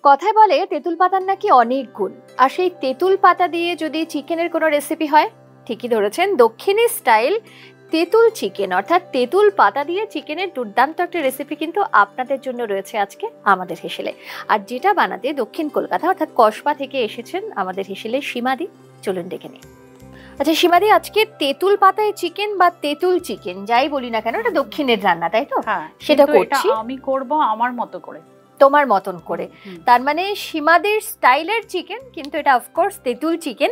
কথায় বলে তেঁতুল পাতার নাকি অনেক গুণ, আর সেই তেঁতুল পাতা দিয়ে যদি চিকেনের কোনো রেসিপি হয়, ঠিকই ধরেছেন, দক্ষিণী স্টাইল তেঁতুল চিকেন অর্থাৎ তেঁতুল পাতা দিয়ে চিকেনের দুর্দান্ত একটা রেসিপি কিন্তু আপনাদের জন্য রয়েছে আজকে আমাদের হেসেলে। আর যেটা বানাতে দক্ষিণ কলকাতা অর্থাৎ কসবা থেকে এসেছেন আমাদের হেসেলে সীমাদি। চলুন দেখে নিই। আচ্ছা সীমাদি, আজকে তেঁতুল পাতায় চিকেন বা তেঁতুল চিকেন যাই বলি না কেন, এটা দক্ষিণের রান্না, তাই তো? হ্যাঁ, সেটা করছি আমি করব আমার মতো করে, তোমার মতন করে। তার মানে সীমাদির স্টাইলের চিকেন, কিন্তু এটা অফকোর্স তেঁতুল চিকেন।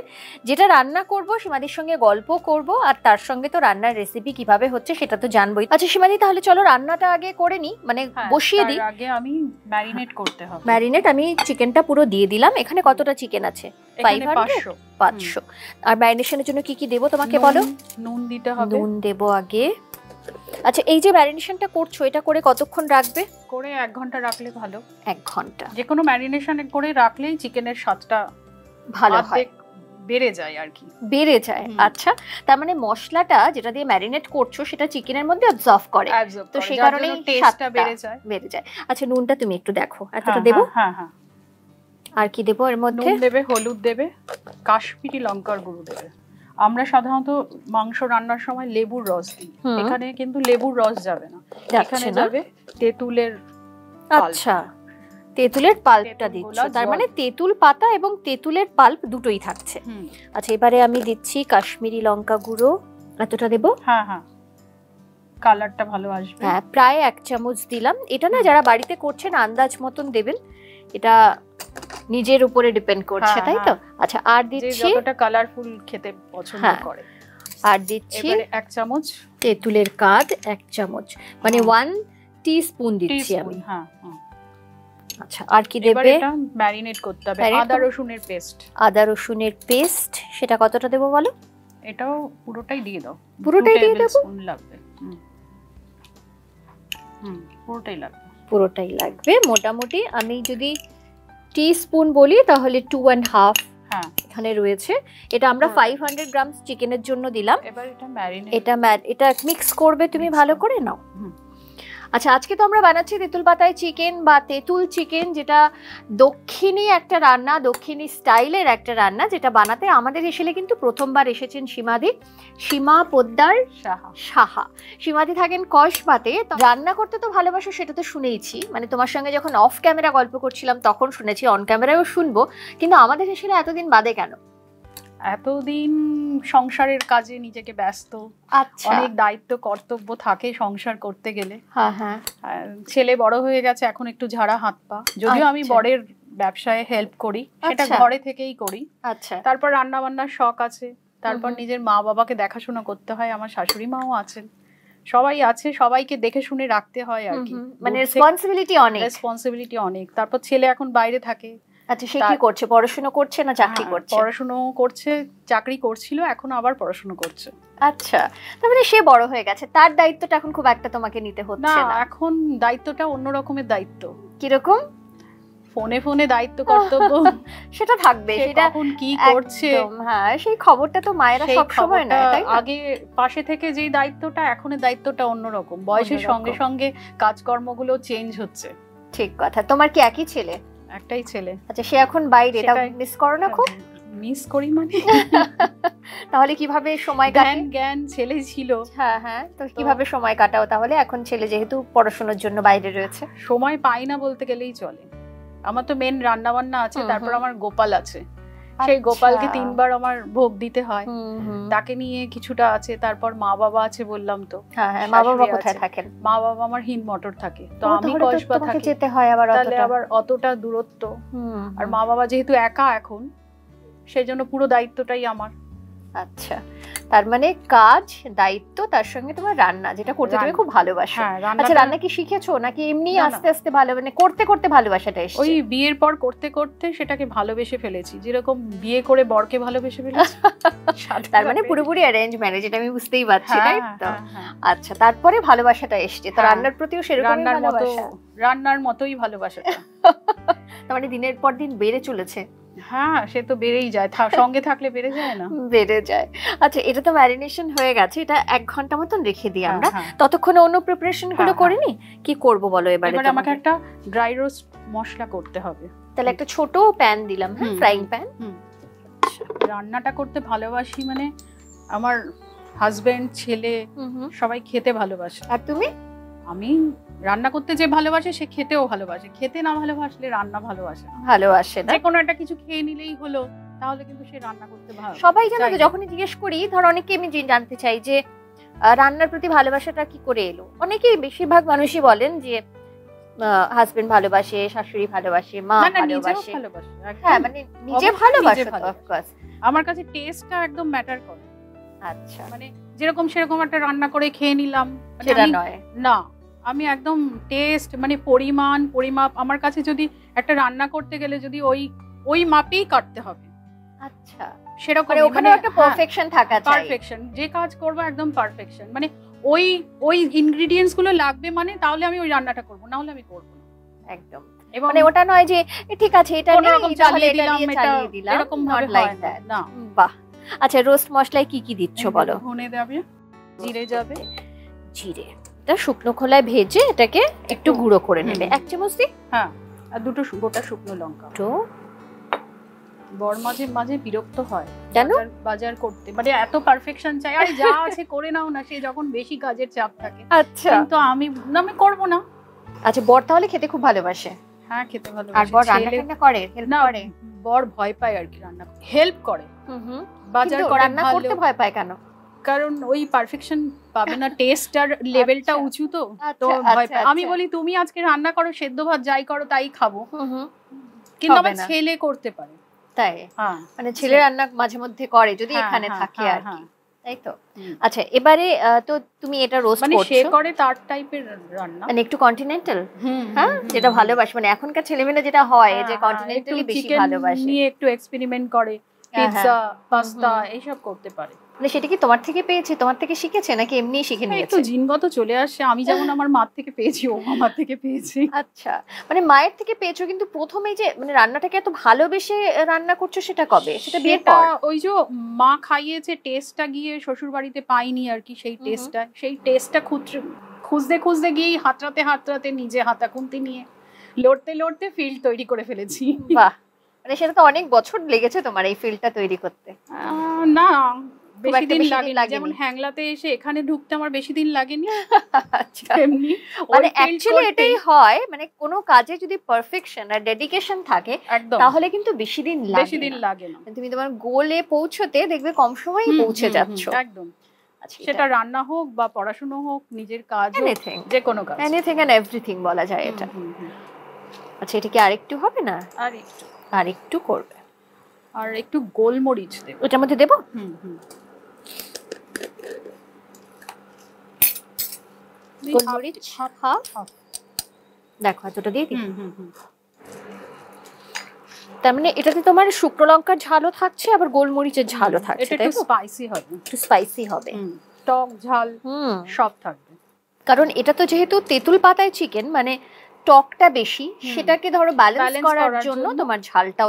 যেটা রান্না করব সীমাদির সঙ্গে গল্প করব, আর তার সঙ্গে তো রান্নার রেসিপি কিভাবে হচ্ছে সেটা তো জানবোই। আচ্ছা সীমাদি, তাহলে চলো রান্নাটা আগে করে নি, মানে বসিয়ে দিই। আগে আমি ম্যারিনেট করতে হবে। ম্যারিনেট আমি চিকেনটা পুরো দিয়ে দিলাম। এখানে কতটা চিকেন আছে? 500। আর ম্যারিনেশনের জন্য কি কি দেবো তোমাকে বলো? নুন দিতে হবে। নুন দেবো আগে। আচ্ছা এই যে ম্যারিনেশনটা করছো, এটা করে কতক্ষণ রাখবে? করে 1 ঘন্টা রাখলে ভালো। 1 ঘন্টা। যে কোনো ম্যারিনেশন করে রাখলেই চিকেনের স্বাদটা ভালো হয়, বেড়ে যায় আর কি, বেড়ে যায়। আচ্ছা তার মানে মশলাটা যেটা দিয়ে ম্যারিনেট করছো সেটা চিকেনের মধ্যে অবজর্ভ করে, তো সেই কারণেই টেস্টটা বেড়ে যায়। আচ্ছা নুনটা তুমি একটু দেখো, এতটা দেবো? হ্যাঁ হ্যাঁ। আর কি দেবো এর মধ্যে? নুন দেবে, হলুদ দেবে, কাশ্মীরি লঙ্কার গুঁড়ো দেবে। আমরা সাধারণত মাংস রান্নার সময় লেবুর রস দিই, এখানে কিন্তু লেবুর রস যাবে না, এখানে যাবে তেঁতুলের। আচ্ছা তেঁতুলের পাল্পটা দিচ্ছ, তার মানে তেঁতুল পাতা এবং তেঁতুলের পাল্প দুটোই থাকছে। আচ্ছা এবারে আমি দিচ্ছি কাশ্মীরি লঙ্কা গুঁড়ো, এতটা দেবো? হ্যাঁ হ্যাঁ, কালারটা ভালো আসবে। হ্যাঁ প্রায় 1 চামচ দিলাম। এটা না যারা বাড়িতে করছেন আন্দাজ মতন দেবেন, এটা নিজের উপরে ডিপেন্ড করছে, তাই তো? আচ্ছা আর দিচ্ছি, যতটা কালারফুল খেতে পছন্দ করে। আর দিচ্ছি 1 চামচ তেঁতুলের কাদ, 1 চামচ, মানে 1 টিস্পুন দিচ্ছি আমি। হ্যাঁ। আচ্ছা আর কি দেবে? এটা ম্যারিনেট করতে হবে। আদা রসুনের পেস্ট। আদা রসুনের পেস্ট, সেটা কতটা দেবো বলো? এটাও পুরোটাই দিয়ে দাও। পুরোটাই দিয়ে দেবো? লাগবে। পুরোটাই লাগবে। মোটামুটি আমি যদি টিস্পুন বলি তাহলে 2.5 এখানে রয়েছে। এটা আমরা 500 গ্রাম চিকেনের জন্য দিলাম। এবার এটা ম্যারিনেট, এটা মিক্স করবে তুমি ভালো করে নাও। আচ্ছা আজকে তো আমরা বানাচ্ছি তেঁতুল পাতায় চিকেন বা তেঁতুল চিকেন, যেটা দক্ষিণী একটা রান্না, দক্ষিণী স্টাইলের একটা রান্না, যেটা বানাতে আমাদের হেসেলে কিন্তু প্রথমবার এসেছেন সীমাদি, সীমা পোদ্দার সাহা। সীমাদি থাকেন কসবাতে। রান্না করতে তো ভালোবাসো সেটা তো শুনেইছি, মানে তোমার সঙ্গে যখন অফ ক্যামেরা গল্প করছিলাম তখন শুনেছি, অন ক্যামেরায়ও শুনবো, কিন্তু আমাদের হেসেলে এতদিন বাদে কেন? এতদিন সংসারের কাজে নিজেকে ব্যস্ত। আচ্ছা, অনেক দায়িত্ব কর্তব্য থাকে সংসার করতে গেলে। হ্যাঁ হ্যাঁ। ছেলে বড় হয়ে গেছে, এখন একটু ঝাড়া হাত পা। যদিও আমি বরের ব্যবসায় হেল্প করি, সেটা ঘরে থেকেই করি। আচ্ছা, তারপর রান্না বান্নার শখ আছে, তারপর নিজের মা বাবাকে দেখাশোনা করতে হয়। আমার শাশুড়ি মাও আছেন, সবাই আছে, সবাইকে দেখে শুনে রাখতে হয় আর কি, মানে রেসপন্সিবিলিটি অনেক। তারপর ছেলে এখন বাইরে থাকে। আচ্ছা সে কি করছে? পড়াশোনা করছে না চাকরি করছে? পড়াশোনা করছে, চাকরি করছিল, এখন আবার পড়াশোনা করছে। আচ্ছা তার মানে সে বড় হয়ে গেছে, তার দায়িত্বটা এখন খুব একটা তোমাকে নিতে হচ্ছে না। এখন দায়িত্বটা অন্য রকমের দায়িত্ব। কিরকম? ফোনে ফোনে দায়িত্ব কর্তব্য সেটা থাকবে, সেটা এখন কি করছে, হ্যাঁ সেই খবরটা তো মায়েরা সব সময় নেয়, তাই না? আগে পাশে থেকে যেই দায়িত্বটা, এখনের দায়িত্বটা অন্যরকম। বয়সের সঙ্গে সঙ্গে কাজকর্মগুলো চেঞ্জ হচ্ছে। ঠিক কথা। তোমার কি একই ছেলে? একটাই ছেলে। আচ্ছা সে এখন বাইরে, এটা মিস করো না? খুব মিস করি মানে। তাহলে কিভাবে সময় কাটাও? জ্ঞান ছেলে ছিল। হ্যাঁ হ্যাঁ, তো কিভাবে সময় কাটাও তাহলে এখন ছেলে যেহেতু পড়াশোনার জন্য বাইরে রয়েছে? সময় পাই না বলতে গেলেই চলে। আমার তো মেন রান্না বান্না আছে, তারপর আমার গোপাল আছে, সেই গোপালকে 3 বার আমার ভোগ দিতে হয়, তাকে নিয়ে কিছুটা আছে। তারপর মা বাবা আছে বললাম তো। হ্যাঁ হ্যাঁ, মা বাবা কোথায় থাকেন? মা বাবা আমার হিন্দ মটর থাকে, তো আমি কসবা থাকি, যেতে হয় আবার, তাহলে আবার অতটা দূরত্ব। আর মা বাবা যেহেতু একা এখন, সেজন্য পুরো দায়িত্বটাই আমার। আচ্ছা তার মানে কাজ, দায়িত্ব, তার সঙ্গে তোমার রান্না, যেটা করতে তুমি খুব ভালোবাসো। আচ্ছা রান্না কি শিখেছো নাকি এমনি আস্তে আস্তে ভালো, মানে করতে করতে ভালোবাসাটা এসেছে? ওই বিয়ের পর করতে করতে সেটাকে ভালোবেসে ফেলেছি, যেরকম বিয়ে করে বরকে ভালোবেসে ফেলেছি। তার মানে পুরোপুরি অ্যারেঞ্জ ম্যারেজ, এটা আমি বুঝতেই পারছি, তাই তো? আচ্ছা তারপরে ভালোবাসাটা এসেছে, তো রান্নার প্রতিও সেরকম ভালোবাসা, রান্নার মতোই ভালোবাসাটা। তার মানে দিনের পর দিন বেড়ে চলেছে। হ্যাঁ সে তো বেড়েই যায়, সঙ্গে থাকলে বেড়ে যায় না? বেড়ে যায়। আচ্ছা এটা তো ম্যারিনেশন হয়ে গেছে, এটা 1 ঘন্টা মতন রেখে দিই আমরা। ততক্ষণে অন্য প্রিপারেশন গুলো করে নি। কি করব বলো এবারে? আমাকে একটা ড্রাই রোস্ট মশলা করতে হবে। তাহলে একটা ছোট প্যান দিলাম, হ্যাঁ, ফ্রাইং প্যান। রান্নাটা করতে ভালোবাসি, মানে আমার হাজবেন্ড, ছেলে সবাই খেতে ভালোবাসে। আর তুমি? আমি রান্না করতে যে ভালোবাসে সে খেতেও ভালোবাসে, খেতে না ভালোবাসলে রান্না ভালোবাসে না। ভালোবাসে না, যে কোনো একটা কিছু খেয়ে নিলেই হলো, তাহলে কিন্তু সে রান্না করতে ভালো। সবাই জানো তো, যখনই জিজ্ঞেস করি, ধর অনেকে আমি জানতে চাই যে রান্নার প্রতি ভালোবাসাটা কি করে এলো, অনেকেই বেশিরভাগ মানুষই বলেন যে হাজবেন্ড ভালোবাসে, শাশুড়ি ভালোবাসে, মা ভালোবাসে। হ্যাঁ, মানে নিজে ভালোবাসে তো অফকোর্স। আমার কাছে টেস্টটা একদম ম্যাটার করে। আচ্ছা, মানে যেরকম সেরকম একটা রান্না করে খেয়ে নিলাম সেটা নয় না, আমি একদম টেস্ট, মানে পরিমাপ আমার কাছে। যদি একটা রান্না করতে গেলে যদি ওই মাপেই কাটতে হবে। আচ্ছা, সেরকম ওখানে একটা পারফেকশন থাকা চাই। পারফেকশন, যে কাজ করব একদম পারফেকশন, মানে ওই ইনগ্রেডিয়েন্টস গুলো লাগবে, মানে তাহলে আমি ওই রান্নাটা করব, না হলে আমি করব না একদম। মানে ওটা নয় যে ঠিক আছে এটা নেই এরকম চালিয়ে দিলাম, এরকম নট লাইক দ্যাট না। বাহ, আচ্ছা, রোস্ট মশলায় কি কি দিচ্ছ বলো? ধনে দেবে, জিরে যাবে, জিরে এটা শুকনো খোলায় ভেজে এটাকে একটু গুঁড়ো করে নেবে, 1 চামচ দি। হ্যাঁ, আর 2টো গোটা শুকনো লঙ্কা। তো বর মাঝে মাঝে বিরক্ত হয় কেন বাজার করতে, মানে এত পারফেকশন চাই, আরে যা আছে করে নাও না, সে যখন বেশি কাজের চাপ থাকে। আচ্ছা, কিন্তু আমি করব না। আচ্ছা, বর তাহলে খেতে খুব ভালোবাসে? হ্যাঁ, খেতে ভালোবাসে। আর বর রান্না করে, হেল্প করে? বর ভয় পায় আর কি রান্না, হেল্প করে। বাজার করে রান্না করতে ভয় পায় কেন? কারণ ওই পারফেকশন পাবে না, টেস্ট আর লেভেলটা উঁচু, তো ভয় পায়। আমি বলি তুমি আজকে রান্না করো, সেদ্ধ ভাত যাই করো তাই খাবো, কিন্তু আমার ছেলে করতে পারে। তাই? মানে ছেলে রান্না মাঝে মধ্যে করে যদি এখানে থাকে আর কি, তাই তো? আচ্ছা, এবারে তো তুমি এটা রোস্ট করছো, মানে সে করে তার টাইপের রান্না, মানে একটু কন্টিনেন্টাল, হ্যাঁ, যেটা ভালোবাসে, মানে এখনকার ছেলেমেয়েরা যেটা হয় যে কন্টিনেন্টালি বেশি ভালোবাসে, নিয়ে একটু এক্সপেরিমেন্ট করে, পিৎজা, পাস্তা এইসব করতে পারে। মানে সেটা কি তোমার থেকে পেয়েছে, তোমার থেকে শিখেছে, নাকি এমনি শিখে নিয়েছে? একটু জিনগত চলে আসে, আমি যেমন আমার মা থেকে পেয়েছি, ও আমার থেকে পেয়েছি। আচ্ছা, মানে মায়ের থেকে পেয়েছো, কিন্তু প্রথমেই যে মানে রান্নাটাকে এত ভালোবেসে রান্না করছো সেটা কবে? সেটা বিয়ের পর? ওই যে মা খাইয়েছে, টেস্টটা গিয়ে শ্বশুর বাড়িতে পাইনি আর কি, সেই টেস্টটা খুঁজতে গিয়েই হাতড়াতে নিজে হাতা খুন্তি নিয়ে লড়তে ফিল্ড তৈরি করে ফেলেছি। বাহ, মানে সেটা তো অনেক বছর লেগেছে তোমার এই ফিল্ডটা তৈরি করতে। না, বেশি দিন লাগেনি, যেমন হ্যাংলাতে এসে এখানে ঢুকতে আমার বেশি দিন লাগেনি। আচ্ছা, মানে অ্যাকচুয়ালি এটাই হয়, মানে কোনো কাজে যদি পারফেকশন আর ডেডিকেশন থাকে তাহলে কিন্তু বেশি দিন লাগে না। তুমি তোমার গোলে পৌঁছতে দেখবে কম সময়েই পৌঁছে যাচ্ছ। একদম, সেটা রান্না হোক বা পড়াশোনা হোক, নিজের কাজ, যে কোনো কাজ, এনিথিং এন্ড এভরিথিং বলা যায় এটা। আচ্ছা, এটা কি আরেকটু হবে না? আরেকটু করবে, আর একটু গোলমরিচ দেব ওটার মধ্যে দেবো। গোলমরিচ হাফ, দেখো এতটা দিয়ে দিই। তার মানে এটাতে তোমার শুকনো লঙ্কার ঝালও থাকছে, আবার গোলমরিচের ঝালও থাকছে, এটা একটু স্পাইসি হবে, টক ঝাল সব থাকবে। কারণ এটা তো যেহেতু তেঁতুল পাতায় চিকেন, মানে টকটা বেশি, সেটাকে ধরো ব্যালেন্স করার জন্য তোমার ঝালটা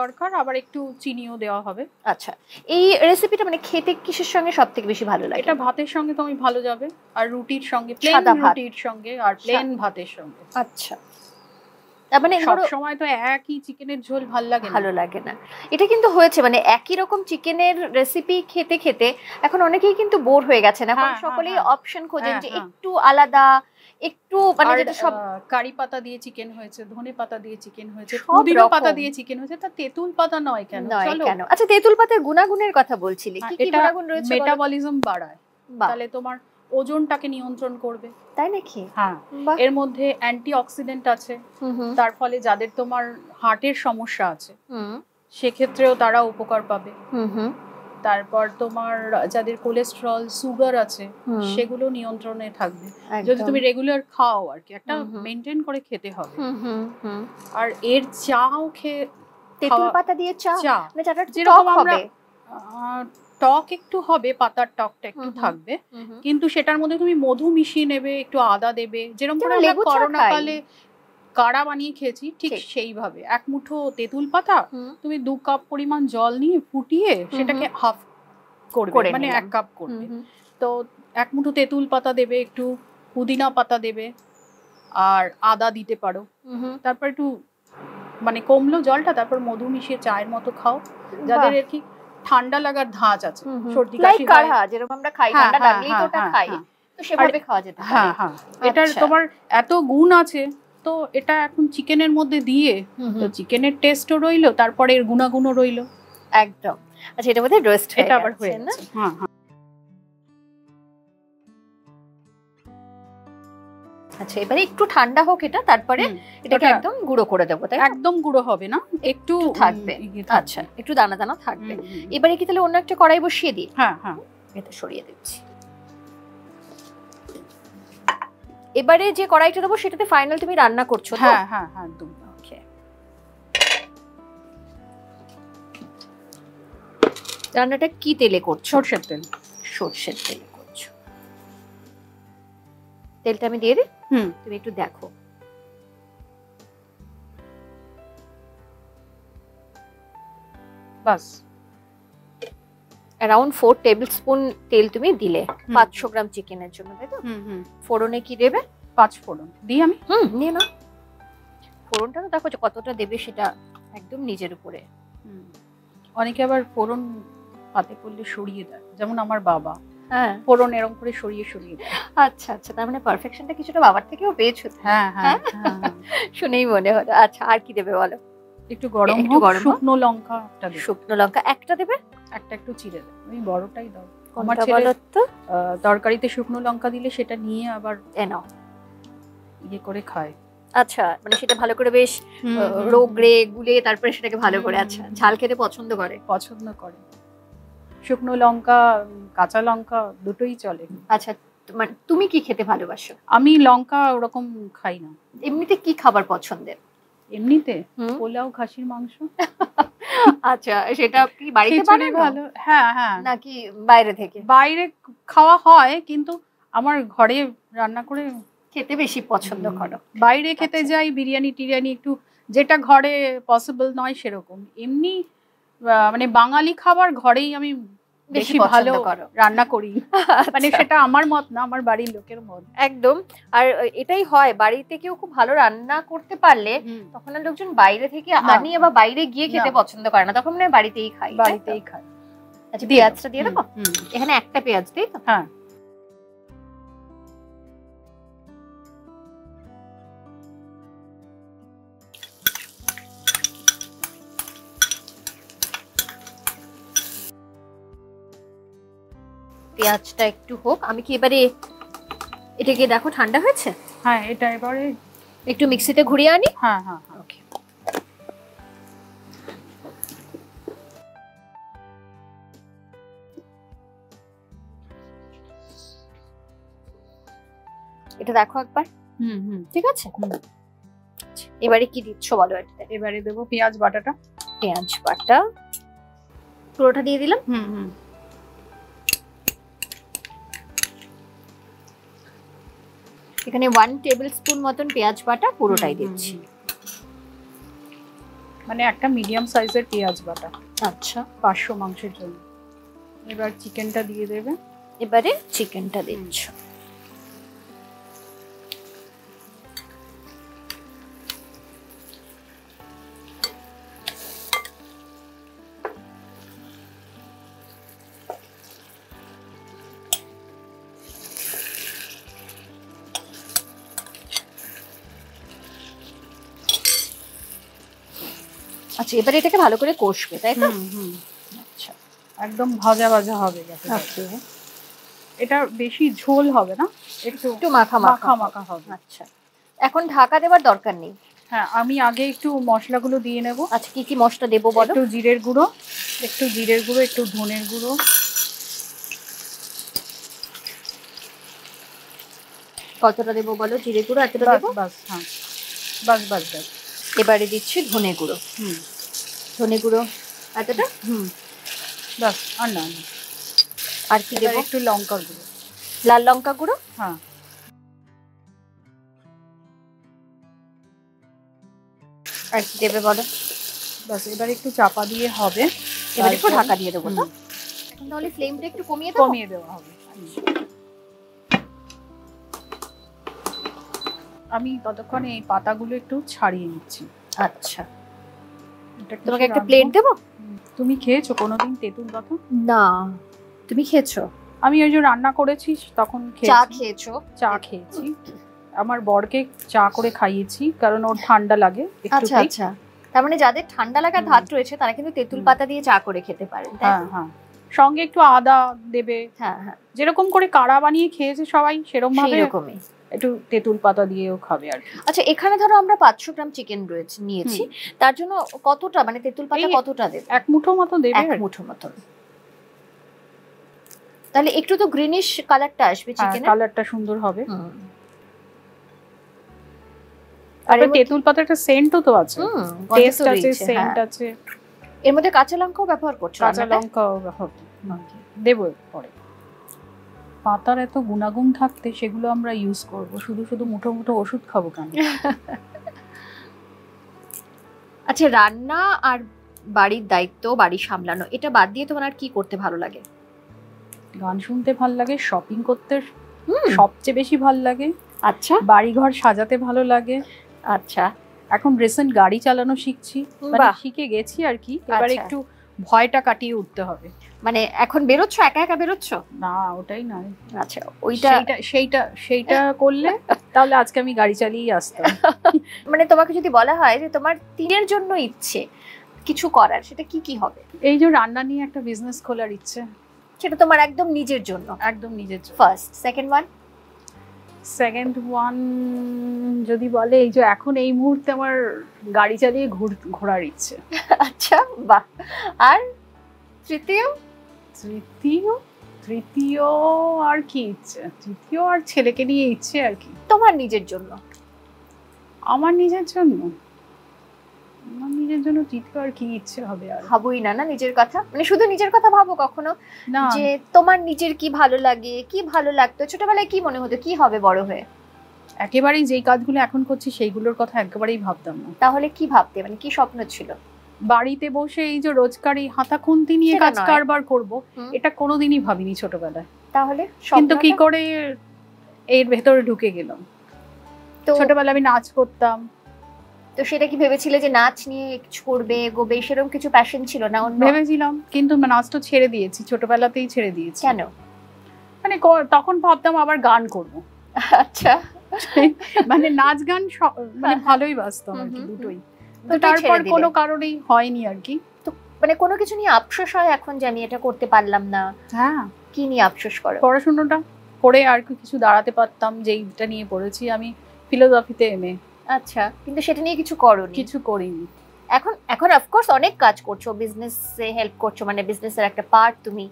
দরকার, আবার একটু চিনিও দেওয়া হবে। আচ্ছা, এই রেসিপিটা মানে খেতে কিসের সঙ্গে সবথেকে বেশি ভালো লাগে? এটা ভাতের সঙ্গে তুমি ভালো যাবে, আর রুটির সঙ্গে, প্লেন রুটির সঙ্গে আর প্লেন ভাতের সঙ্গে। আচ্ছা, তার মানে সব সময় তো একই চিকেনের ঝোল ভালো লাগে না। এটা কিন্তু হয়েছে, মানে একই রকম চিকেনের রেসিপি খেতে খেতে এখন অনেকেই কিন্তু বোর হয়ে গেছেন, এখন সকলেই অপশন খোঁজেন যে একটু আলাদা, একটু মানে যেটা সব কারি পাতা দিয়ে চিকেন হয়েছে, ধনে পাতা দিয়ে চিকেন হয়েছে, পুদিনা পাতা দিয়ে চিকেন হয়েছে, তা তেঁতুল পাতা নয় কেন? আচ্ছা, তেঁতুল পাতার গুণাগুণের কথা বলছিলে, কি কি গুণাগুণ রয়েছে? মেটাবলিজম বাড়ায়, তাহলে তোমার ওজনটাকে নিয়ন্ত্রণ করবে। তাই নাকি? হ্যাঁ, এর মধ্যে অ্যান্টিঅক্সিডেন্ট আছে, তার ফলে যাদের তোমার হার্টের সমস্যা আছে সেক্ষেত্রেও তারা উপকার পাবে। তারপর তোমার যাদের কোলেস্টেরল, সুগার আছে, সেগুলো নিয়ন্ত্রণে থাকবে যদি তুমি রেগুলার খাও আর কি, একটা মেনটেন করে খেতে হবে। আর এর চাও খেয়ে, তেঁতুল পাতা দিয়ে চা, মানে চাটা যেরকম আমরা টক একটু হবে, পাতার টকটা একটু থাকবে, কিন্তু সেটার মধ্যে তুমি মধু মিশিয়ে নেবে, একটু আদা দেবে, যেরকম করে আমরা করোনাকালে কাড়া বানিয়ে খেয়েছি, ঠিক সেইভাবে 1 মুঠো তেঁতুল পাতা তুমি 2 কাপ পরিমাণ জল নিয়ে ফুটিয়ে সেটাকে হাফ করবে, মানে 1 কাপ করবে। তো 1 মুঠো তেঁতুল পাতা দেবে, একটু পুদিনা পাতা দেবে, আর আদা দিতে পারো, তারপর একটু মানে কমলো জলটা, তারপর মধু মিশিয়ে চায়ের মতো খাও। যাদের আর কি ঠান্ডা লাগার ধাঁচ আছে, সর্দি কাশি কাঢ়া যেরকম আমরা খাই, ঠান্ডা লাগলেই তো ওটা খাই, তো সেভাবে খাওয়া যেতে পারে। হ্যাঁ হ্যাঁ, এটার তোমার এত গুণ আছে, তো এটা এখন চিকেনের মধ্যে দিয়ে তো চিকেনের টেস্টও রইলো, তারপরে এর গুণাগুণও রইলো। একদম। আচ্ছা, এটা বোধহয় রোস্ট হয়ে এটা আবার হয়ে না? হ্যাঁ হ্যাঁ। আচ্ছা, এবারে একটু ঠান্ডা হোক এটা, তারপরে এটাকে একদম গুঁড়ো করে দেবো, তাই? একদম গুঁড়ো হবে না, একটু থাকবে। আচ্ছা, একটু দানা দানা থাকবে। এবারে কি তাহলে অন্য একটা কড়াই বসিয়ে দিই? হ্যাঁ হ্যাঁ, এটা সরিয়ে দিচ্ছি। এবারে যে কড়াইটা দেবো সেটাতে ফাইনাল তুমি রান্না করছো তো? হ্যাঁ হ্যাঁ হ্যাঁ, একদম। ওকে, রান্নাটা কি তেলে করছো? সরষের তেল। সরষের তেলে করছো। তেলটা আমি দিয়ে দিই, তুমি একটু দেখো। বাস অ্যারাউন্ড 4 টেবিল স্পুন তেল তুমি দিলে 500 গ্রাম চিকেনের জন্য, তাই তো? ফোড়নে কি দেবে? 5 ফোড়ন দিই আমি। নিয়ে নাও। ফোড়নটা তো দেখো কতটা দেবে সেটা একদম নিজের উপরে। অনেকে আবার ফোড়ন পাতে পড়লে সরিয়ে দেয়, যেমন আমার বাবা। হ্যাঁ, ফোড়ন এরকম করে সরিয়ে সরিয়ে দেয়। আচ্ছা আচ্ছা, তার মানে পারফেকশনটা কিছুটা বাবার থেকেও পেয়েছো। হ্যাঁ হ্যাঁ, শুনেই মনে হলো। আচ্ছা, আর কি দেবে বলো? একটু গরম হোক, শুকনো লঙ্কা একটা দেবে। শুকনো লঙ্কা একটা দেবে, একটা একটু চিড়ে দেবে, ওই বড়টাই দাও। আমার ছেলে তো তরকারিতে শুকনো লঙ্কা দিলে সেটা নিয়ে আবার নাও ইয়ে করে খায়। আচ্ছা, মানে সেটা ভালো করে বেশ রোগড়ে গুলে তারপরে সেটাকে ভালো করে, আচ্ছা, ঝাল খেতে পছন্দ করে? পছন্দ করে। শুকনো লঙ্কা, কাঁচা লঙ্কা দুটোই চলে। আচ্ছা, মানে তুমি কি খেতে ভালোবাসো? আমি লঙ্কা ওরকম খাই না। এমনিতে কি খাবার পছন্দের? এমনিতে পোলাও, খাসির মাংস। আচ্ছা, সেটা কি বাড়িতে বানানো? ভালো। হ্যাঁ হ্যাঁ, নাকি বাইরে থেকে? বাইরে খাওয়া হয়, কিন্তু আমার ঘরে রান্না করে খেতে বেশি পছন্দ করো? বাইরে খেতে যাই বিরিয়ানি টিরিয়ানি, একটু যেটা ঘরে পসিবল নয় সেরকম। এমনি মানে বাঙালি খাবার ঘরেই আমি বেশি ভালো রান্না করি। মানে সেটা আমার মত না, আমার বাড়ির লোকের মত। একদম। আর এটাই হয়, বাড়িতে কেউ খুব ভালো রান্না করতে পারলে তখন আর লোকজন বাইরে থেকে আনিয়ে বা বাইরে গিয়ে খেতে পছন্দ করে না, তখন মানে বাড়িতেই খাই। বাড়িতেই খাই। আচ্ছা, পেঁয়াজটা দিয়ে দেবো। এখানে একটা পেঁয়াজ, তাই তো? হ্যাঁ। পেঁয়াজটা একটু হোক। আমি কি এবারে এটাকে দেখো ঠান্ডা হয়েছে? হ্যাঁ, এটা এবারে একটু মিক্সিতে ঘুরিয়ে আনি। হ্যাঁ হ্যাঁ, ওকে। এটা দেখো একবার। ঠিক আছে। এবারে কি দিচ্ছ বলো? এবারে দেবো পেঁয়াজ বাটাটা। পেঁয়াজ বাটা পুরোটা দিয়ে দিলাম। এখানে 1 টেবিল স্পুন মতন পেঁয়াজ বাটা পুরোটাই দিচ্ছি। মানে একটা মিডিয়াম সাইজের পেঁয়াজ বাটা। আচ্ছা, 500 মাংসের জন্য। এবার চিকেনটা দিয়ে দেবে। এবারে চিকেনটা দিচ্ছ। আচ্ছা, এবারে এটাকে ভালো করে কষবে, তাই তো? আচ্ছা, একদম ভাজা ভাজা হবে যাতে। এটা বেশি ঝোল হবে না, একটু মাখা মাখা হবে। আচ্ছা, এখন ঢাকা দেওয়ার দরকার নেই। হ্যাঁ, আমি আগে একটু মশলাগুলো দিয়ে নেব। আচ্ছা, কি কি মশলা দেবো বলো? একটু জিরের গুঁড়ো, একটু ধনের গুঁড়ো, কতটা দেবো বলো? জিরে গুঁড়ো এতটা দেবো? বাস। হ্যাঁ, বাস। এবারে দিচ্ছি ধনে গুঁড়ো। ধনে গুঁড়ো এতটা? বাস। আর না, আর কি দেবো? একটু লঙ্কা গুঁড়ো, লাল লঙ্কা গুঁড়ো। হ্যাঁ। আর কি দেবে বলো? বাস, এবার একটু চাপা দিয়ে হবে। এবার একটু ঢাকা দিয়ে দেবো। তো এখন তাহলে ফ্লেমটা একটু কমিয়ে দেওয়া হবে। আমি ততক্ষণে এই পাতাগুলো একটু ছাড়িয়ে নিচ্ছি। আচ্ছা, তোমাকে একটা প্লেট দেবো? তুমি খেয়েছো কোনোদিন তেঁতুল পাতা? না, তুমি খেয়েছো? আমি ওই যে রান্না করেছি তখন চা খেয়েছো? চা খেয়েছি, আমার বরকে চা করে খাইয়েছি কারণ ওর ঠান্ডা লাগে একটু। আচ্ছা আচ্ছা, তার মানে যাদের ঠান্ডা লাগার ধাত রয়েছে তারা কিন্তু তেঁতুল পাতা দিয়ে চা করে খেতে পারেন। হ্যাঁ হ্যাঁ, সঙ্গে একটু আদা দেবে। হ্যাঁ হ্যাঁ, যেরকম করে কাড়া বানিয়ে খেয়েছে সবাই সেরকম ভাবে সেরকমই একটু তেঁতুল পাতা দিয়েও খাবে আর কি। আচ্ছা, এখানে ধরো আমরা 500 গ্রাম চিকেন রয়েছে নিয়েছি, তার জন্য কতটা মানে তেঁতুল পাতা কতটা দেবে? এক মুঠো মতো দেবে। এক মুঠো মতো। তাহলে একটু তো গ্রিনিশ কালারটা আসবে চিকেনের, কালারটা সুন্দর হবে। আর তেঁতুল পাতার একটা সেন্টও তো আছে, টেস্ট আছে, সেন্ট আছে। এর মধ্যে কাঁচা লঙ্কাও ব্যবহার করছো? কাঁচা লঙ্কাও ব্যবহার দেবো পরে। পাতার এত গুণাগুণ থাকতে সেগুলো আমরা ইউজ করব, শুধু শুধু মুঠো মুঠো ওষুধ খাবো কেন? আচ্ছা, রান্না আর বাড়ির দায়িত্ব, বাড়ি সামলানো, এটা বাদ দিয়ে তোমার আর কি করতে ভালো লাগে? গান শুনতে ভালো লাগে, শপিং করতে সবচেয়ে বেশি ভালো লাগে। আচ্ছা, বাড়ি ঘর সাজাতে ভালো লাগে। আচ্ছা, এখন রিসেন্ট গাড়ি চালানো শিখছি, মানে শিখে গেছি আর কি, এবারে একটু ভয়টা কাটিয়ে উঠতে হবে। মানে এখন বেরোচ্ছ, একা একা বেরোচ্ছ? না, ওটাই নয়। আচ্ছা, ওইটা সেইটা করলে তাহলে আজকে আমি গাড়ি চালিয়েই আসতাম। মানে তোমাকে যদি বলা হয় যে তোমার 3 জন্য ইচ্ছে কিছু করার, সেটা কি কি হবে? এই যে রান্না নিয়ে একটা বিজনেস খোলার ইচ্ছে, সেটা তোমার একদম নিজের জন্য? একদম নিজের জন্য। ফার্স্ট, সেকেন্ড ওয়ান যদি বলে, এই যে এখন এই মুহূর্তে আমার গাড়ি চালিয়ে ঘোরার ইচ্ছে। আচ্ছা, বাহ। আর তৃতীয় আর কি ইচ্ছে? তৃতীয় আর ছেলেকে নিয়ে ইচ্ছে আর কি। তোমার নিজের জন্য? আমার নিজের জন্য তৃতীয় আর কি ইচ্ছে হবে? আর ভাবোই না নিজের কথা, মানে শুধু নিজের কথা ভাবো কখনো না যে তোমার নিজের কি ভালো লাগে, কি ভালো লাগতো ছোটবেলায়, কি মনে হতো কি হবে বড় হয়ে? একেবারেই যেই কাজগুলো এখন করছি সেইগুলোর কথা একেবারেই ভাবতাম না। তাহলে কি ভাবতে, মানে কি স্বপ্ন ছিল? বাড়িতে বসে এই যে রোজকারি হাতা খুন্তি নিয়ে কাজ কারবার করব, এটা কোনোদিনই ভাবিনি ছোটবেলায়। তাহলে কিন্তু কি করে এর ভেতরে ঢুকে গেলাম। তো ছোটবেলায় আমি নাচ করতাম। তো সেটা কি ভেবেছিলে যে নাচ নিয়ে কিছু করবে, গোবে, সেরকম কিছু প্যাশন ছিল না? ভেবেছিলাম, কিন্তু নাচটা ছেড়ে দিয়েছি, ছোটবেলাতেই ছেড়ে দিয়েছি। কেন? মানে তখন ভাবতাম আবার গান করব। আচ্ছা, মানে নাচ গান মানে ভালোই বাসতাম আর কি, দুটোই। তো তারপর কোনো কারণেই হয়নি আর কি। তো মানে কোনো কিছু নিয়ে আফসোস হয় এখন যে আমি এটা করতে পারলাম না? হ্যাঁ। কি নিয়ে আফসোস করো? পড়াশোনাটা করে আর কিছু দাঁড়াতে পারতাম, যেইটা নিয়ে পড়েছি আমি, ফিলোসফিতে এমএ। আচ্ছা, কিন্তু সেটা নিয়ে কিছু করোনি? কিছু করিনি। এখন অফকোর্স অনেক কাজ করছো, বিজনেসে হেল্প করছো, মানে বিজনেসের একটা পার্ট তুমি,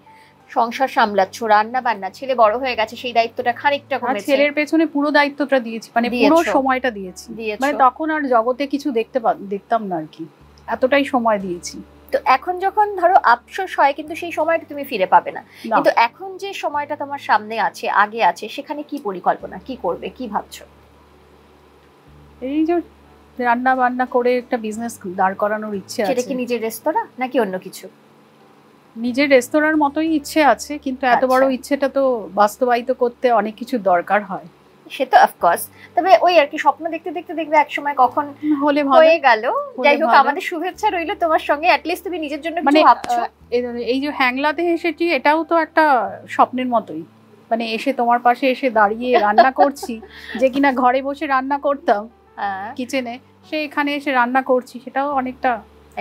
সংসার সামলাচ্ছ, রান্না বান্না, ছেলে বড় হয়ে গেছে, সেই দায়িত্বটা খানিকটা কমেছে। ছেলের পেছনে পুরো দায়িত্বটা দিয়েছি, মানে পুরো সময়টা দিয়েছি। মানে তখন আর জগতে কিছু দেখতাম না আর কি, এতটাই সময় দিয়েছি। তো এখন যখন ধরো আফসোস হয়, কিন্তু সেই সময়টা তুমি ফিরে পাবে না, কিন্তু এখন যে সময়টা তোমার সামনে আছে, আগে আছে, সেখানে কি পরিকল্পনা, কি করবে, কি ভাবছো? এই যে রান্না বান্না করে একটা বিজনেস দাঁড় করানোর ইচ্ছে আছে। সেটা কি নিজের রেস্তোরাঁ নাকি অন্য কিছু? নিজের রেস্তোরাঁর মতোই ইচ্ছে আছে, কিন্তু এত বড় ইচ্ছেটা তো বাস্তবায়িত করতে অনেক কিছু দরকার হয়। সে তো অফকোর্স, তবে ওই আর কি, স্বপ্ন দেখতে দেখতে দেখবে এক সময় কখন হয়ে গেল। যাই হোক, আমাদের শুভেচ্ছা রইলো তোমার সঙ্গে, অ্যাটলিস্ট তুমি নিজের জন্য কিছু ভাবছো। এই যে হ্যাংলাতে এসেছি, এটাও তো একটা স্বপ্নের মতোই, মানে এসে তোমার পাশে এসে দাঁড়িয়ে রান্না করছি, যে কিনা ঘরে বসে রান্না করতাম কিচেনে, সে এখানে এসে রান্না করছি, সেটাও অনেকটা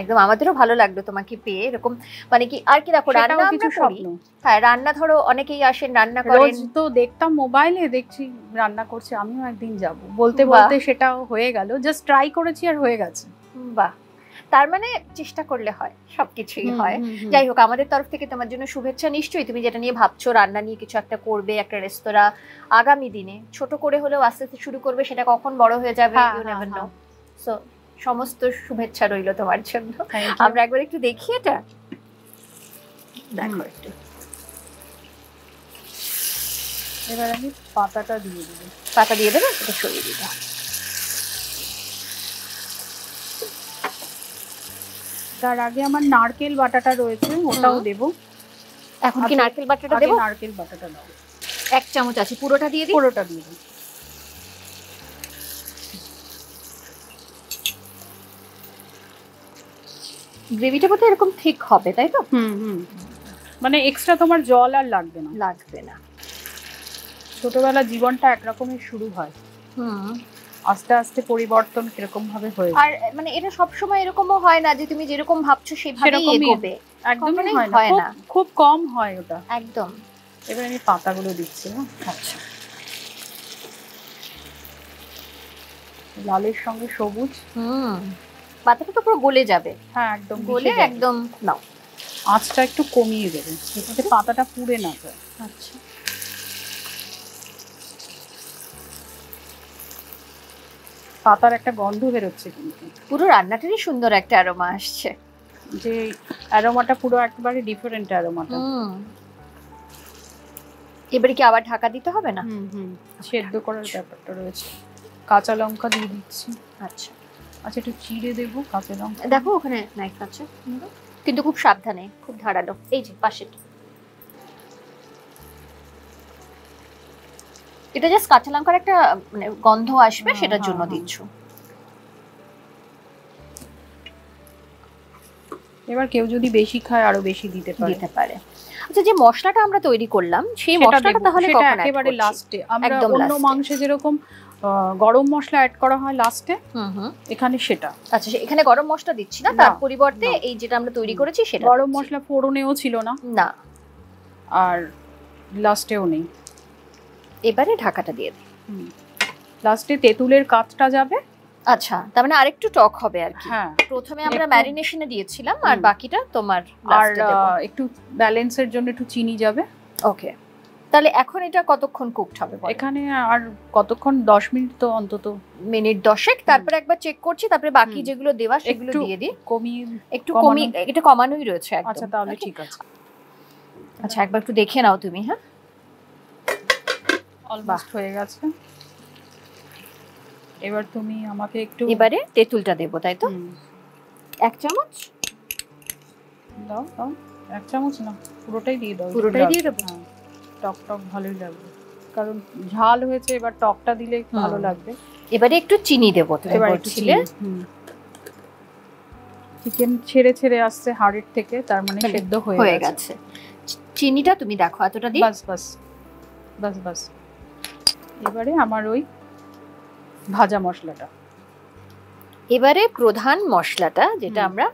একদম আমাদেরও ভালো লাগলো তোমাকে পেয়ে। এরকম মানে কি আর কি, দেখো রান্না আমরা করি, হ্যাঁ রান্না ধরো অনেকেই আসেন রান্না করেন, রোজ তো দেখতাম মোবাইলে, দেখছি রান্না করছে, আমিও একদিন যাব, বলতে বলতে সেটাও হয়ে গেল, জাস্ট ট্রাই করেছি আর হয়ে গেছে। বাহ, তার মানে চেষ্টা করলে হয়, সবকিছুই হয়। যাই হোক, আমাদের তরফ থেকে তোমার জন্য শুভেচ্ছা। নিশ্চয়ই তুমি যেটা নিয়ে ভাবছো, রান্না নিয়ে কিছু একটা করবে, একটা রেস্তোরাঁ আগামী দিনে ছোট করে হলেও আস্তে আস্তে শুরু করবে, সেটা কখন বড় হয়ে যাবে ইউ নেভার নো। সো সমস্ত শুভেচ্ছা রইলো তোমার জন্য। আমরা একবার একটু দেখি এটা, দেখো একটু। এবার আমি পাতাটা দিয়ে দেবো। পাতা দিয়ে দেবে, এটা সরিয়ে দিবে। তার আগে আমার নারকেল বাটাটা রয়েছে, ওটাও দেবো। এখন কি নারকেল বাটাটা দেবো? নারকেল বাটাটা দাও, 1 চামচ আছে, পুরোটা দিয়ে দিই? পুরোটা দিয়ে দিই। গ্রেভিটা বোধহয় এরকম ঠিক হবে, তাই তো? মানে এক্সট্রা তোমার জল আর লাগবে না। লাগবে না। ছোটবেলা জীবনটা একরকমই শুরু হয়, আস্তে আস্তে পরিবর্তন কিরকম ভাবে হয়ে যায়। আর মানে এটা সবসময় এরকমও হয় না যে তুমি যেরকম ভাবছো সেভাবেই এগোবে, একদমই হয় না, খুব কম হয় ওটা একদম। এবার আমি পাতাগুলো দিচ্ছি। আচ্ছা, লালের সঙ্গে সবুজ। পাতাটা তো পুরো গলে যাবে। হ্যাঁ, একদম গলে একদম। নাও, আঁচটা একটু কমিয়ে দেবে যাতে পাতাটা পুড়ে না যায়। আচ্ছা, পাতার একটা গন্ধ বেরোচ্ছে, কিন্তু পুরো রান্নাটারই সুন্দর একটা অ্যারোমা আসছে, যে অ্যারোমাটা পুরো একেবারে ডিফারেন্ট অ্যারোমাটা। এবারে কি আবার ঢাকা দিতে হবে না? সেদ্ধ করার ব্যাপারটা রয়েছে। কাঁচা লঙ্কা দিয়ে দিচ্ছি। আচ্ছা আচ্ছা, একটু চিড়ে দেবো কাঁচা লঙ্কা। দেখো ওখানে নাইফ আছে, কিন্তু খুব সাবধানে, খুব ধারালো। এই যে পাশে, এটা জাস্ট কাঁচা লঙ্কার একটা মানে গন্ধ আসবে, সেটার জন্য দিচ্ছ। এবার কেউ যদি বেশি খায় আরো বেশি দিতে পারে। আচ্ছা, যে মশলাটা আমরা তৈরি করলাম সেই মশলাটা তাহলে কখন একেবারে লাস্টে। আমরা অন্য মাংসে যেরকম গরম মশলা অ্যাড করা হয় লাস্টে, এখানে সেটা। আচ্ছা, এখানে গরম মশলা দিচ্ছি না, তার পরিবর্তে এই যেটা আমরা তৈরি করেছি সেটা। গরম মশলা ফোড়নেও ছিল না, না, আর লাস্টেও নেই। এবারে ঢাকাটা দিয়ে দিই। লাস্টে তেঁতুলের কাঠটা যাবে। আচ্ছা, তার মানে আরেকটু টক হবে আর কি। হ্যাঁ, প্রথমে আমরা ম্যারিনেশনে দিয়েছিলাম, আর বাকিটা তোমার লাস্টে দেব। আর একটু ব্যালেন্সের জন্য একটু চিনি যাবে। ওকে, তাহলে এখন এটা কতক্ষণ কুকড হবে? এখানে আর কতক্ষণ, 10 মিনিট তো অন্তত, মিনিট 10। তারপরে একবার চেক করছি, তারপরে বাকি যেগুলো দেওয়া সেগুলো দিয়ে দিই। একটু কমিয়ে, এটা কমানোই রয়েছে একদম। আচ্ছা, তাহলে ঠিক আছে। আচ্ছা, একবার একটু দেখে নাও তুমি। হ্যাঁ, অলমোস্ট হয়ে গেছে। এবার তুমি আমাকে একটু, এবারে তেঁতুলটা দেবো, তাই তো? 1 চামচ দাও। 1 চামচ না, পুরোটাই দিয়ে দাও। পুরোটাই দিয়ে দেবো? টক ভালোই লাগবে, কারণ ঝাল হয়েছে। এবার টকটা দিলে ভালো লাগবে। এবারে একটু চিনি দেবো। এবার একটু চিনি। চিকেন ছেড়ে আসছে হাড়ের থেকে, তার মানে সেদ্ধ হয়ে গেছে। চিনিটা তুমি দেখো এতটা দিই। বাস। এবারে আমার ওই ভাজা মশলাটা, এবারে প্রধান মশলাটা যেটা আমরা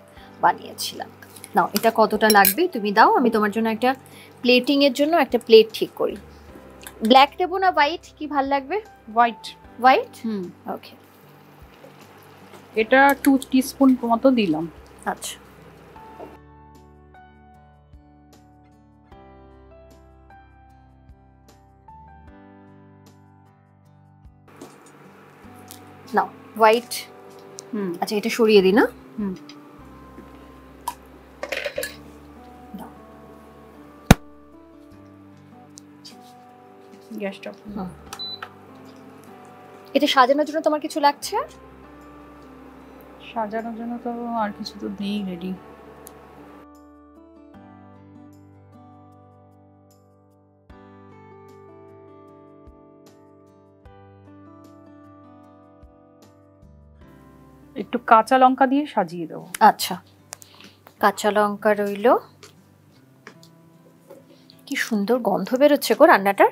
বানিয়েছিলাম। নাও, এটা কতটা লাগবে তুমি দাও, আমি তোমার জন্য একটা প্লেটিং এর জন্য একটা প্লেট ঠিক করি। ব্ল্যাক দেবো না হোয়াইট, কি ভাল লাগবে? হোয়াইট। ওকে, এটা 2 টিস্পুন মতো দিলাম। আচ্ছা, নাও হোয়াইট। আচ্ছা, এটা সরিয়ে দিই না? গ্যাসটা। এটা সাজানোর জন্য তোমার কিছু লাগছে? সাজানোর জন্য তো আর কিছু তো নেই রেডি। একটু কাঁচা লঙ্কা দিয়ে সাজিয়ে দেবো। আচ্ছা, কাঁচা লঙ্কা রইলো। কি সুন্দর গন্ধ বেরোচ্ছে গো রান্নাটার।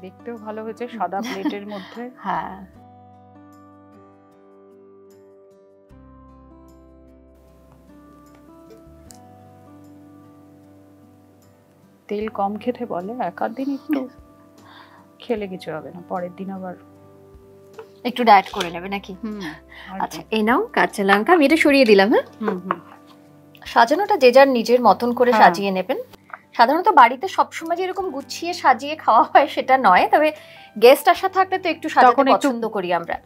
দেখতেও ভালো হয়েছে সাদা প্লেটের মধ্যে। হ্যাঁ, তেল কম খেতে বলে, একার দিন একটু খেলে কিছু হবে না, পরের দিন আবার একটু ডায়েট করে নেবে নাকি? আচ্ছা, এই নাও কাঁচা লঙ্কা, আমি এটা সরিয়ে দিলাম। হ্যাঁ, সাজানোটা যে যার নিজের মতন করে সাজিয়ে নেবেন। সাধারণত বাড়িতে সবসময় যেরকম গুছিয়ে সাজিয়ে খাওয়া হয় সেটা নয়, তবে গেস্ট আসা থাকলে তো একটু সাজাতে পছন্দ করি আমরা।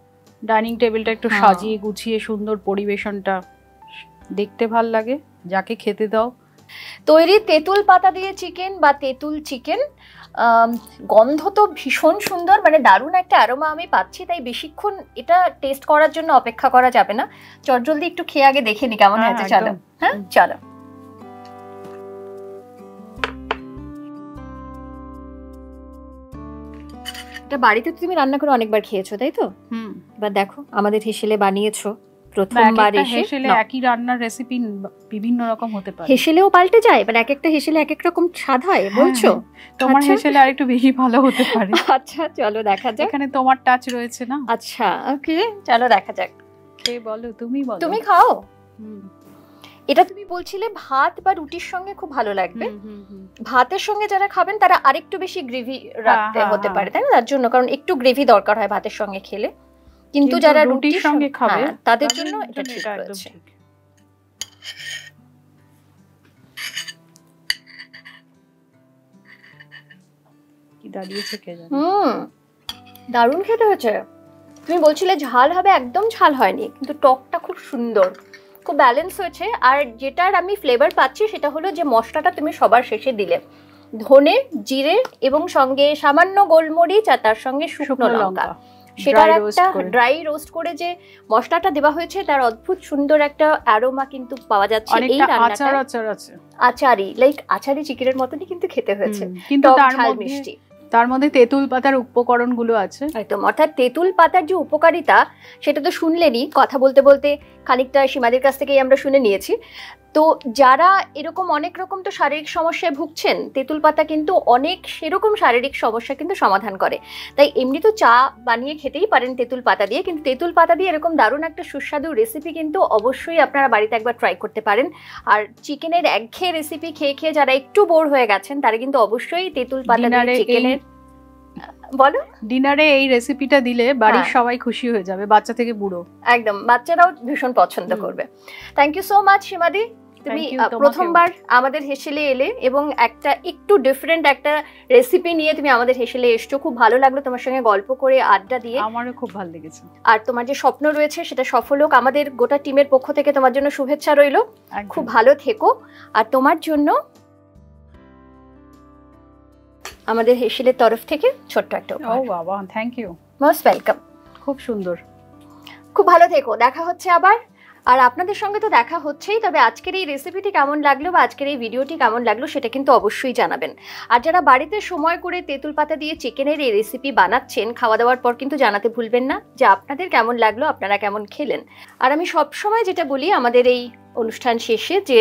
ডাইনিং টেবিলটা একটু সাজিয়ে গুছিয়ে সুন্দর পরিবেশনটা দেখতে ভাল লাগে, যাকে খেতে দাও। তৈরি তেঁতুল পাতা দিয়ে চিকেন বা তেঁতুল চিকেন। গন্ধ তো ভীষণ সুন্দর, মানে দারুণ একটা অ্যারোমা আমি পাচ্ছি, তাই বেশিক্ষণ এটা টেস্ট করার জন্য অপেক্ষা করা যাবে না। চটজলদি একটু খেয়ে আগে দেখে নি কেমন হয়েছে। চলো। হ্যাঁ, চলো। এটা বাড়িতে তুমি রান্না করে অনেকবার খেয়েছো, তাই তো? হুম। এবার দেখো আমাদের হেসেলে বানিয়েছো, প্রথমবার এসে হেসেলে একই রান্নার রেসিপি বিভিন্ন রকম হতে পারে, হেসেলেও পাল্টে যায়, মানে এক একটা হেসেলে এক এক রকম স্বাদ হয় বলছো? তোমার হেসেলে আরেকটু বেশি ভালো হতে পারে। আচ্ছা চলো দেখা যাক, এখানে তোমার টাচ রয়েছে না। আচ্ছা ওকে চলো দেখা যাক। কে বলো, তুমি বলো। তুমি খাও। এটা তুমি বলছিলে ভাত বা রুটির সঙ্গে খুব ভালো লাগবে। ভাতের সঙ্গে যারা খাবেন তারা আরেকটু বেশি গ্রেভি রাখতে হতে পারে, তাই না? তার জন্য, কারণ একটু গ্রেভি দরকার হয় ভাতের সঙ্গে খেলে, কিন্তু যারা রুটির সঙ্গে খাবে তাদের জন্য এটা ঠিক রয়েছে। কি দাঁড়িয়েছে কে জানে। দারুণ খেতে হয়েছে। তুমি বলছিলে ঝাল হবে, একদম ঝাল হয়নি, কিন্তু টকটা খুব সুন্দর, খুব ব্যালেন্স হয়েছে। আর যেটার আমি ফ্লেভার পাচ্ছি সেটা হলো যে মশলাটা তুমি সবার শেষে দিলে, ধনে, জিরে এবং সঙ্গে সামান্য গোলমরিচ আর তার সঙ্গে শুকনো লঙ্কা, সেটার একটা ড্রাই রোস্ট করে যে মশলাটা দেওয়া হয়েছে তার অদ্ভুত সুন্দর একটা অ্যারোমা কিন্তু পাওয়া যাচ্ছে। এই রান্নাটা আচারি, লাইক আচারি চিকেনের মতনই কিন্তু খেতে হয়েছে, কিন্তু তার মধ্যে তেঁতুল পাতার উপকরণগুলো আছে একদম। অর্থাৎ তেঁতুল পাতার যে উপকারিতা সেটা তো শুনলেনই, কথা বলতে বলতে খানিকটা সীমাদের কাছ থেকেই আমরা শুনে নিয়েছি। তো যারা এরকম অনেক রকম তো শারীরিক সমস্যায় ভুগছেন, তেঁতুল পাতা কিন্তু অনেক সেরকম শারীরিক সমস্যা কিন্তু সমাধান করে। তাই এমনি তো চা বানিয়ে খেতেই পারেন তেঁতুল পাতা দিয়ে, কিন্তু তেঁতুল পাতা দিয়ে এরকম দারুণ একটা সুস্বাদু রেসিপি কিন্তু অবশ্যই আপনারা বাড়িতে একবার ট্রাই করতে পারেন। আর চিকেনের একঘেয়ে রেসিপি খেয়ে খেয়ে যারা একটু বোর হয়ে গেছেন তারা কিন্তু অবশ্যই তেঁতুল পাতা দিয়ে চিকেনের বলো ডিনারে এই রেসিপিটা দিলে বাড়ির সবাই খুশি হয়ে যাবে, বাচ্চা থেকে বুড়ো একদম, বাচ্চারাও ভীষণ পছন্দ করবে। থ্যাংক ইউ সো মাচ সীমাদি, তুমি প্রথমবার আমাদের হেসেলে এলে এবং একটা একটু ডিফারেন্ট একটা রেসিপি নিয়ে তুমি আমাদের হেসেলে এসছো। খুব ভালো লাগলো তোমার সঙ্গে গল্প করে, আড্ডা দিয়ে। আমারও খুব ভালো লেগেছে। আর তোমার যে স্বপ্ন রয়েছে সেটা সফল হোক, আমাদের গোটা টিমের পক্ষ থেকে তোমার জন্য শুভেচ্ছা রইল। খুব ভালো থেকো। আর তোমার জন্য আমাদের হেসেলের তরফ থেকে ছোট্ট একটা ও বাবা, থ্যাংক ইউ, মোস্ট ওয়েলকাম। খুব সুন্দর, খুব ভালো থেকো, দেখা হচ্ছে আবার। আর আপনাদের সঙ্গে তো দেখা হচ্ছেই, তবে আজকের এই রেসিপিটি কেমন লাগলো বা আজকের এই ভিডিওটি কেমন লাগলো সেটা কিন্তু অবশ্যই জানাবেন। আর যারা বাড়িতে সময় করে তেঁতুল পাতা দিয়ে চিকেনের এই রেসিপি বানাচ্ছেন, খাওয়া দাওয়ার পর কিন্তু জানাতে ভুলবেন না যে আপনাদের কেমন লাগলো, আপনারা কেমন খেলেন। আর আমি সবসময় যেটা বলি আমাদের এই অনুষ্ঠান শেষে, যে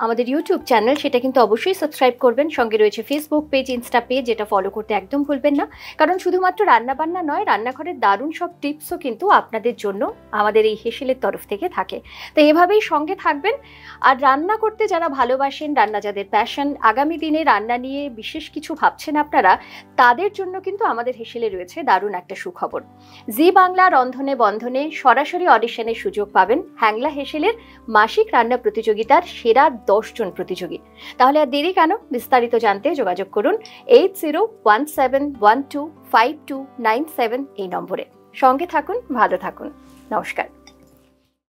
আমাদের ইউটিউব চ্যানেল সেটা কিন্তু অবশ্যই সাবস্ক্রাইব করবেন। সঙ্গে রয়েছে ফেসবুক পেজ, ইনস্টা পেজ, যেটা ফলো করতে একদম ভুলবেন না। কারণ শুধুমাত্র রান্নাবান্না নয়, রান্নাঘরের দারুণ সব টিপসও কিন্তু আপনাদের জন্য আমাদের এই হেসেলের তরফ থেকে থাকে। তো এভাবেই সঙ্গে থাকবেন। আর রান্না করতে যারা ভালোবাসেন, রান্না যাদের প্যাশন, আগামী দিনে রান্না নিয়ে বিশেষ কিছু ভাবছেন আপনারা, তাদের জন্য কিন্তু আমাদের হেসেলে রয়েছে দারুণ একটা সুখবর। জি বাংলা রন্ধনে বন্ধনে সরাসরি অডিশনের সুযোগ পাবেন হ্যাংলা হেসেলের মাসিক রান্না প্রতিযোগিতার সেরা 10 জন প্রতিযোগী। তাহলে আর দেরি কেন, বিস্তারিত জানতে যোগাযোগ করুন 8017125297 এই নম্বরে। সঙ্গে থাকুন, ভালো থাকুন, নমস্কার।